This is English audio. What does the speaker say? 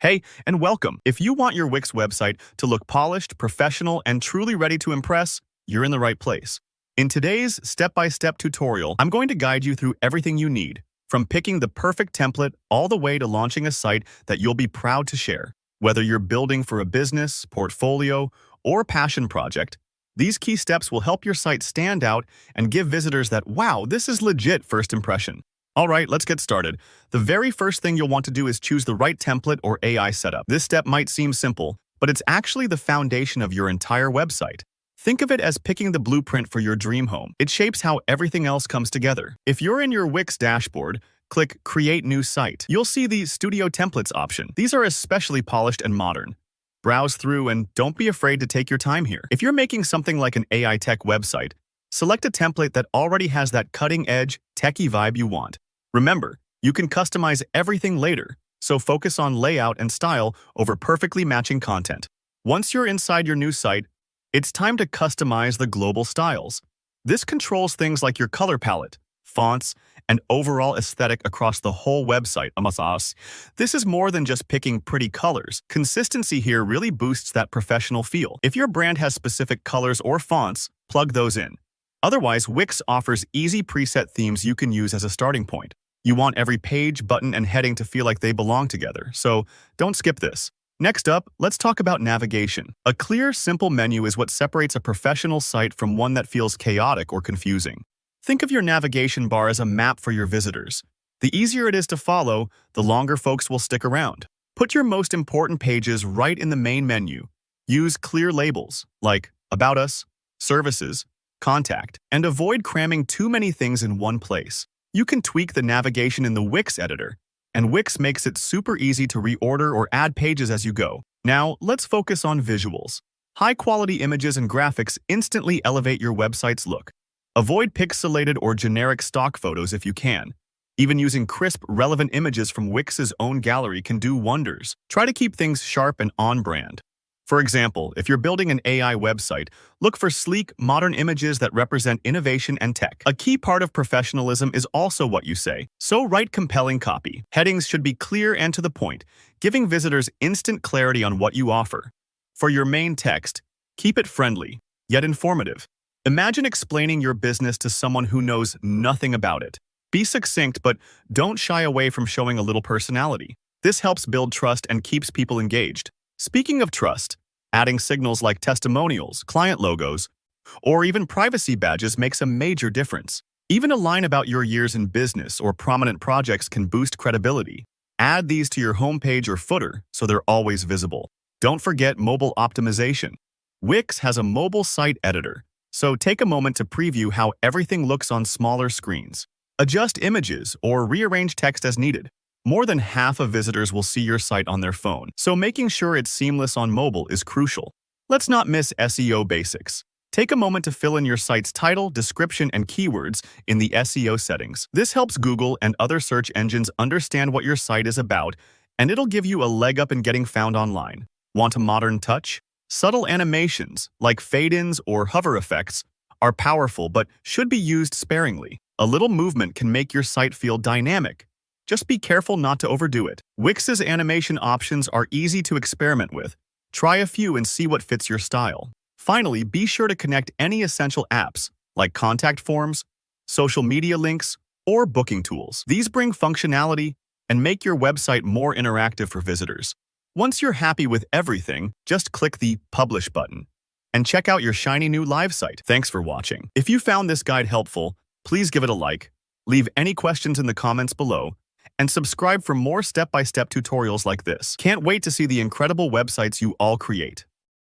Hey, and welcome. If you want your Wix website to look polished, professional, and truly ready to impress, you're in the right place. In today's step-by-step tutorial, I'm going to guide you through everything you need, from picking the perfect template all the way to launching a site that you'll be proud to share. Whether you're building for a business, portfolio, or passion project, these key steps will help your site stand out and give visitors that, wow, this is legit first impression. All right, let's get started. The very first thing you'll want to do is choose the right template or AI setup. This step might seem simple, but it's actually the foundation of your entire website. Think of it as picking the blueprint for your dream home. It shapes how everything else comes together. If you're in your Wix dashboard, click Create New Site. You'll see the Studio Templates option. These are especially polished and modern. Browse through and don't be afraid to take your time here. If you're making something like an AI tech website, select a template that already has that cutting-edge, techie vibe you want. Remember, you can customize everything later, so focus on layout and style over perfectly matching content. Once you're inside your new site, it's time to customize the global styles. This controls things like your color palette, fonts, and overall aesthetic across the whole website. This is more than just picking pretty colors. Consistency here really boosts that professional feel. If your brand has specific colors or fonts, plug those in. Otherwise, Wix offers easy preset themes you can use as a starting point. You want every page, button, and heading to feel like they belong together, so don't skip this. Next up, let's talk about navigation. A clear, simple menu is what separates a professional site from one that feels chaotic or confusing. Think of your navigation bar as a map for your visitors. The easier it is to follow, the longer folks will stick around. Put your most important pages right in the main menu. Use clear labels, like About Us, Services, Contact, and avoid cramming too many things in one place. You can tweak the navigation in the Wix editor, and Wix makes it super easy to reorder or add pages as you go. Now, let's focus on visuals. High-quality images and graphics instantly elevate your website's look. Avoid pixelated or generic stock photos if you can. Even using crisp, relevant images from Wix's own gallery can do wonders. Try to keep things sharp and on-brand. For example, if you're building an AI website, look for sleek, modern images that represent innovation and tech. A key part of professionalism is also what you say, so write compelling copy. Headings should be clear and to the point, giving visitors instant clarity on what you offer. For your main text, keep it friendly, yet informative. Imagine explaining your business to someone who knows nothing about it. Be succinct, but don't shy away from showing a little personality. This helps build trust and keeps people engaged. Speaking of trust, adding signals like testimonials, client logos, or even privacy badges makes a major difference. Even a line about your years in business or prominent projects can boost credibility. Add these to your homepage or footer so they're always visible. Don't forget mobile optimization. Wix has a mobile site editor, so take a moment to preview how everything looks on smaller screens. Adjust images or rearrange text as needed. More than half of visitors will see your site on their phone, so making sure it's seamless on mobile is crucial. Let's not miss SEO basics. Take a moment to fill in your site's title, description, and keywords in the SEO settings. This helps Google and other search engines understand what your site is about, and it'll give you a leg up in getting found online. Want a modern touch? Subtle animations, like fade-ins or hover effects, are powerful but should be used sparingly. A little movement can make your site feel dynamic. Just be careful not to overdo it. Wix's animation options are easy to experiment with. Try a few and see what fits your style. Finally, be sure to connect any essential apps, like contact forms, social media links, or booking tools. These bring functionality and make your website more interactive for visitors. Once you're happy with everything, just click the Publish button and check out your shiny new live site. Thanks for watching. If you found this guide helpful, please give it a like, leave any questions in the comments below, and subscribe for more step-by-step tutorials like this. Can't wait to see the incredible websites you all create.